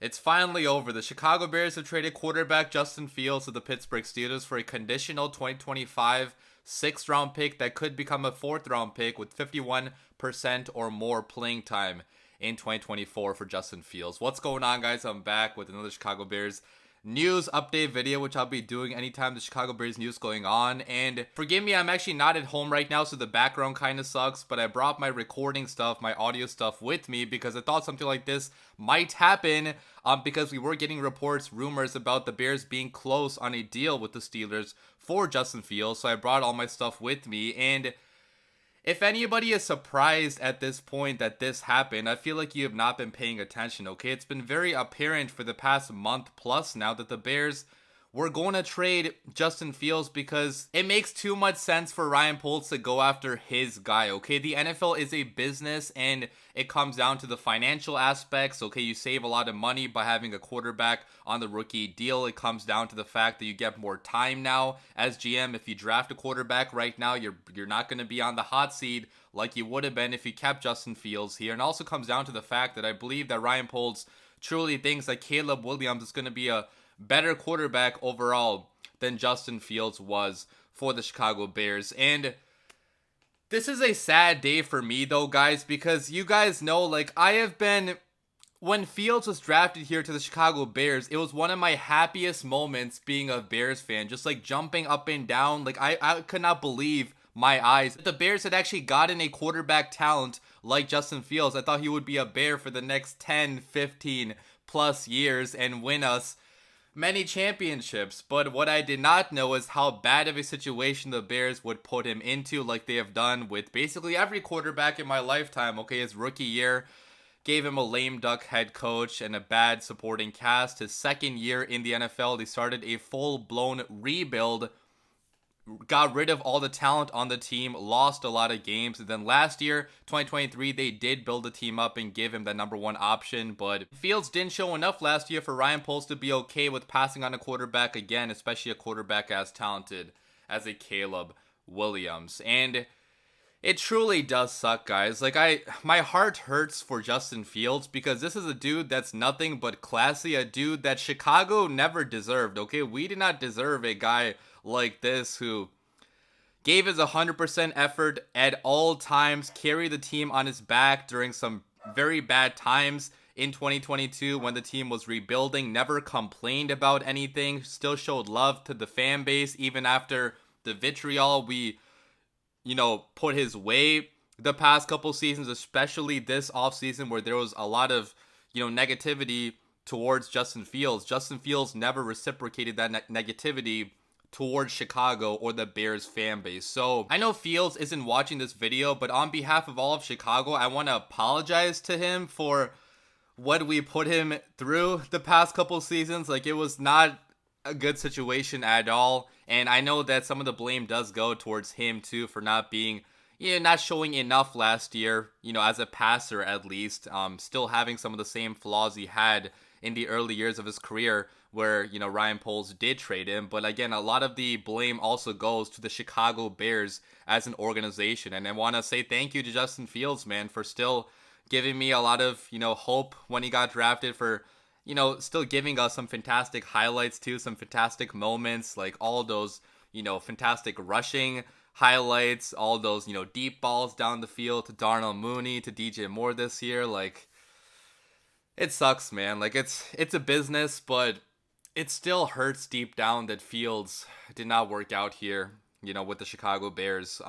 It's finally over. The Chicago Bears have traded quarterback Justin Fields to the Pittsburgh Steelers for a conditional 2025 sixth round pick that could become a fourth round pick with 51% or more playing time in 2024 for Justin Fields. What's going on, guys? I'm back with another Chicago Bears news update video, which I'll be doing anytime the Chicago Bears news going on. And forgive me, I'm actually not at home right now, so the background kind of sucks, but I brought my recording stuff, my audio stuff with me because I thought something like this might happen, because we were getting reports, rumors about the Bears being close on a deal with the Steelers for Justin Fields. So I brought all my stuff with me, and if anybody is surprised at this point that this happened, I feel like you have not been paying attention, okay? It's been very apparent for the past month plus now that the Bears were going to trade Justin Fields because it makes too much sense for Ryan Poles to go after his guy, okay? The NFL is a business and it comes down to the financial aspects, okay? You save a lot of money by having a quarterback on the rookie deal. It comes down to the fact that you get more time now as GM. If you draft a quarterback right now, you're not going to be on the hot seat like you would have been if you kept Justin Fields here. And also comes down to the fact that I believe that Ryan Poles truly thinks that Caleb Williams is going to be a better quarterback overall than Justin Fields was for the Chicago Bears. And this is a sad day for me though, guys, because you guys know, like, I have been, when Fields was drafted here to the Chicago Bears, it was one of my happiest moments being a Bears fan, just like jumping up and down. Like, I could not believe my eyes. The Bears had actually gotten a quarterback talent like Justin Fields. I thought he would be a Bear for the next 10, 15 plus years and win us many championships, but what I did not know is how bad of a situation the Bears would put him into, like they have done with basically every quarterback in my lifetime. Okay, his rookie year gave him a lame duck head coach and a bad supporting cast. His second year in the NFL, they started a full-blown rebuild, got rid of all the talent on the team, lost a lot of games. And then last year, 2023, they did build the team up and give him that number one option. But Fields didn't show enough last year for Ryan Poles to be okay with passing on a quarterback again, especially a quarterback as talented as a Caleb Williams. And it truly does suck, guys. Like, my heart hurts for Justin Fields because this is a dude that's nothing but classy, a dude that Chicago never deserved, okay? We did not deserve a guy like this who gave his 100% effort at all times, carried the team on his back during some very bad times in 2022 when the team was rebuilding, never complained about anything, still showed love to the fan base even after the vitriol we put his way the past couple seasons, especially this offseason where there was a lot of, negativity towards Justin Fields. Justin Fields never reciprocated that negativity towards Chicago or the Bears fan base. So I know Fields isn't watching this video, but on behalf of all of Chicago, I want to apologize to him for what we put him through the past couple seasons. Like, it was not a good situation at all. And I know that some of the blame does go towards him too for not being, not showing enough last year, as a passer at least. Still having some of the same flaws he had in the early years of his career where, Ryan Poles did trade him. But again, a lot of the blame also goes to the Chicago Bears as an organization. And I want to say thank you to Justin Fields, man, for still giving me a lot of, hope when he got drafted, for still giving us some fantastic highlights too, some fantastic moments, like all those, fantastic rushing highlights, all those, deep balls down the field to Darnell Mooney, to DJ Moore this year. Like, it sucks, man. Like, it's a business, but it still hurts deep down that Fields did not work out here, with the Chicago Bears.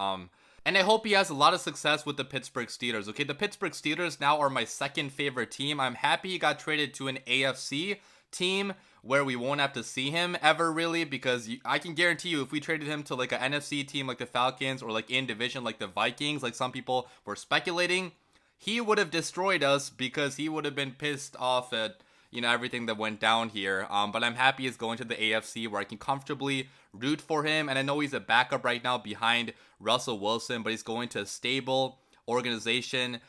And I hope he has a lot of success with the Pittsburgh Steelers. Okay, the Pittsburgh Steelers now are my second favorite team. I'm happy he got traded to an AFC team where we won't have to see him ever, really, because I can guarantee you if we traded him to like an NFC team like the Falcons or like in division like the Vikings, like some people were speculating, he would have destroyed us because he would have been pissed off at everything that went down here. But I'm happy he's going to the AFC where I can comfortably root for him. And I know he's a backup right now behind Russell Wilson, but he's going to a stable organization,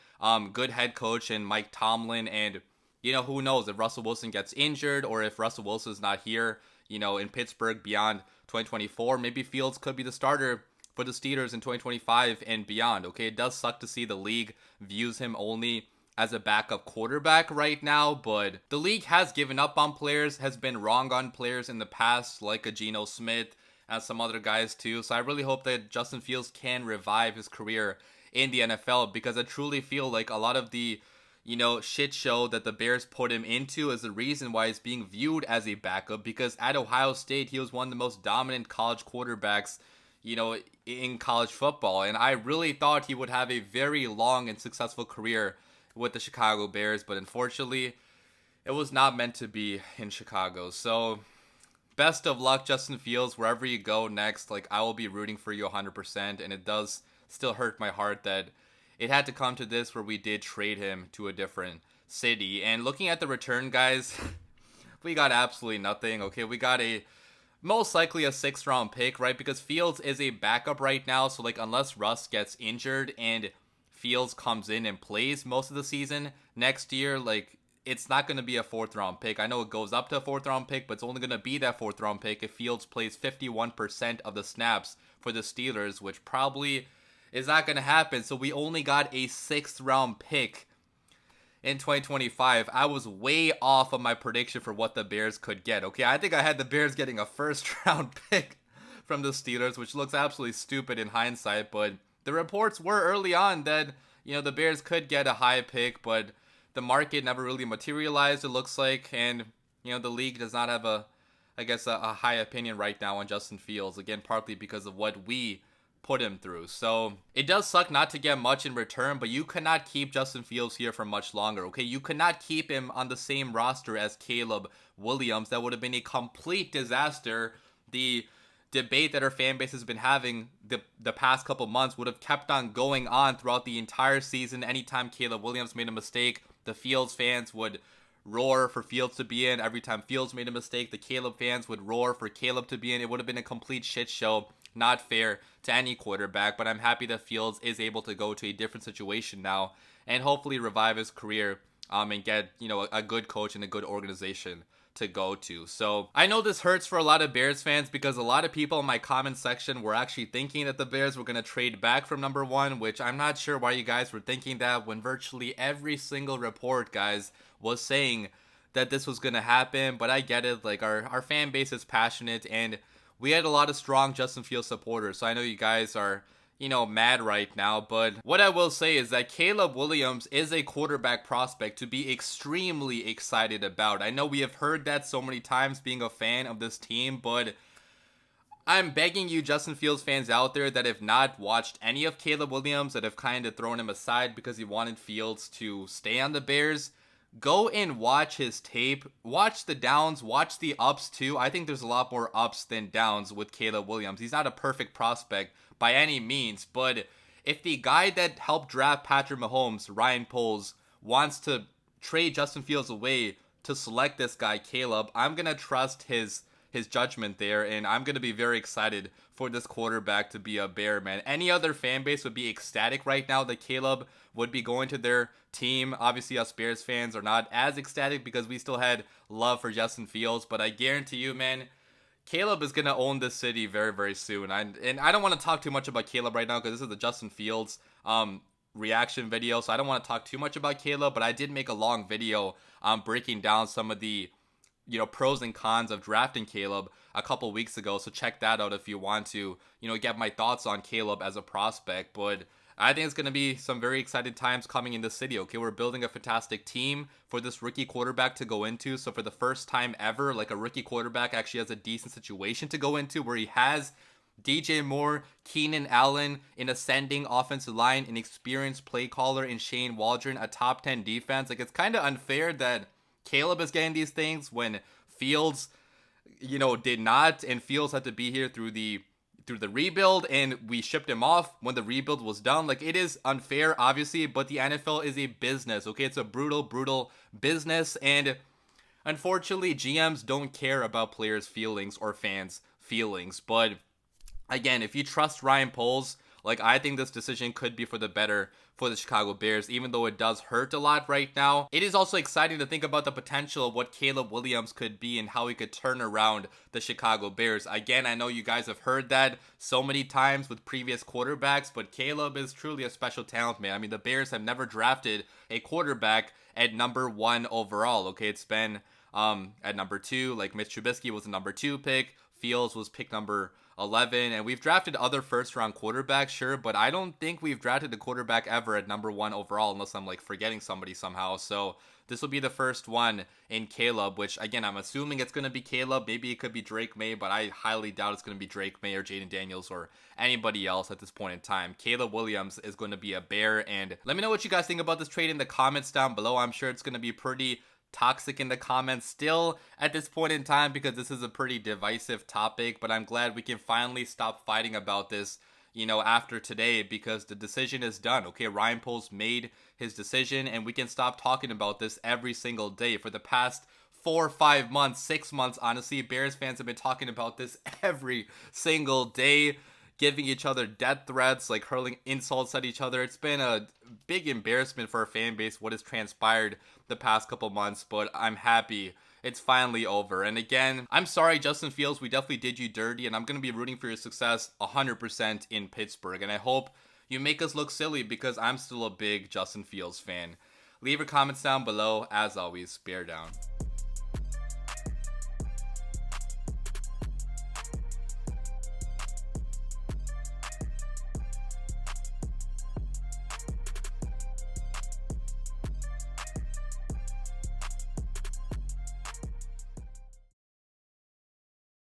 good head coach and Mike Tomlin. And, who knows if Russell Wilson gets injured or if Russell Wilson's not here, in Pittsburgh beyond 2024, maybe Fields could be the starter for the Steelers in 2025 and beyond. Okay, it does suck to see the league views him only as a backup quarterback right now, but the league has given up on players, has been wrong on players in the past, like a Geno Smith and some other guys too. So I really hope that Justin Fields can revive his career in the NFL, because I truly feel like a lot of the shit show that the Bears put him into is the reason why he's being viewed as a backup, because at Ohio State, he was one of the most dominant college quarterbacks, in college football. And I really thought he would have a very long and successful career with the Chicago Bears, but unfortunately, it was not meant to be in Chicago. So, best of luck, Justin Fields, wherever you go next. Like, I will be rooting for you 100%, and it does still hurt my heart that it had to come to this where we did trade him to a different city. And looking at the return, guys, we got absolutely nothing. Okay, we got most likely a 6th round pick, right? Because Fields is a backup right now. So, like, unless Russ gets injured and Fields comes in and plays most of the season next year, like, it's not going to be a 4th round pick. I know it goes up to a 4th round pick, but it's only going to be that 4th round pick if Fields plays 51% of the snaps for the Steelers, which probably is not going to happen. So we only got a 6th round pick in 2025. I was way off of my prediction for what the Bears could get. Okay, I think I had the Bears getting a 1st round pick from the Steelers, which looks absolutely stupid in hindsight, but the reports were early on that, the Bears could get a high pick, but the market never really materialized, it looks like, and, the league does not have a high opinion right now on Justin Fields, again, partly because of what we put him through. So it does suck not to get much in return, but you cannot keep Justin Fields here for much longer, okay? You cannot keep him on the same roster as Caleb Williams. That would have been a complete disaster. The debate that our fan base has been having the past couple months would have kept on going on throughout the entire season. Anytime Caleb Williams made a mistake, the Fields fans would roar for Fields to be in. Every time Fields made a mistake, the Caleb fans would roar for Caleb to be in. It would have been a complete shit show. Not fair to any quarterback, but I'm happy that Fields is able to go to a different situation now and hopefully revive his career and get, a good coach and a good organization to go to. So I know this hurts for a lot of Bears fans, because a lot of people in my comment section were actually thinking that the Bears were going to trade back from number 1, which I'm not sure why you guys were thinking that, when virtually every single report, guys, was saying that this was going to happen. But I get it. Like, our fan base is passionate, and we had a lot of strong Justin Fields supporters. So I know you guys are, mad right now. But what I will say is that Caleb Williams is a quarterback prospect to be extremely excited about. I know we have heard that so many times being a fan of this team, but I'm begging you, Justin Fields fans out there that have not watched any of Caleb Williams, that have kind of thrown him aside because he wanted Fields to stay on the Bears, go and watch his tape. Watch the downs, watch the ups too. I think there's a lot more ups than downs with Caleb Williams. He's not a perfect prospect by any means, but if the guy that helped draft Patrick Mahomes, Ryan Poles, wants to trade Justin Fields away to select this guy, Caleb, I'm going to trust his judgment there, and I'm going to be very excited for this quarterback to be a Bear, man. Any other fan base would be ecstatic right now that Caleb would be going to their team. Obviously, us Bears fans are not as ecstatic because we still had love for Justin Fields, but I guarantee you, man, Caleb is going to own this city very, very soon. And I don't want to talk too much about Caleb right now because this is the Justin Fields reaction video, so I don't want to talk too much about Caleb, but I did make a long video breaking down some of the pros and cons of drafting Caleb a couple weeks ago. So check that out if you want to, get my thoughts on Caleb as a prospect. But I think it's going to be some very exciting times coming in the city. Okay, we're building a fantastic team for this rookie quarterback to go into. So for the first time ever, like, a rookie quarterback actually has a decent situation to go into where he has DJ Moore, Keenan Allen, an ascending offensive line, an experienced play caller in Shane Waldron, a top 10 defense. Like, it's kind of unfair that Caleb is getting these things when Fields, did not, and Fields had to be here through the rebuild, and we shipped him off when the rebuild was done. Like, it is unfair, obviously, but the NFL is a business, okay? It's a brutal business, and unfortunately, GMs don't care about players' feelings or fans' feelings. But again, if you trust Ryan Poles, Like, I think this decision could be for the better for the Chicago Bears, even though it does hurt a lot right now. It is also exciting to think about the potential of what Caleb Williams could be and how he could turn around the Chicago Bears. Again, I know you guys have heard that so many times with previous quarterbacks, but Caleb is truly a special talent, man. I mean, the Bears have never drafted a quarterback at number 1 overall. Okay, it's been at number 2, like Mitch Trubisky was the number 2 pick. Fields was pick number 11, and we've drafted other first round quarterbacks, sure, but I don't think we've drafted a quarterback ever at number 1 overall, unless I'm like forgetting somebody somehow. So this will be the first one in Caleb, which again, I'm assuming it's going to be Caleb. Maybe it could be Drake May, but I highly doubt it's going to be Drake May or Jaden Daniels or anybody else at this point in time. Caleb Williams is going to be a Bear, and let me know what you guys think about this trade in the comments down below. I'm sure it's going to be pretty toxic in the comments still at this point in time, because this is a pretty divisive topic, but I'm glad we can finally stop fighting about this, you know, after today, because the decision is done. Okay, Ryan Poles made his decision, and we can stop talking about this every single day. For the past 4, 5 months, 6 months, honestly, Bears fans have been talking about this every single day, giving each other death threats, like hurling insults at each other. It's been a big embarrassment for our fan base what has transpired the past couple months, but I'm happy it's finally over. And again, I'm sorry, Justin Fields, we definitely did you dirty, and I'm going to be rooting for your success 100% in Pittsburgh. And I hope you make us look silly, because I'm still a big Justin Fields fan. Leave your comments down below. As always, bear down.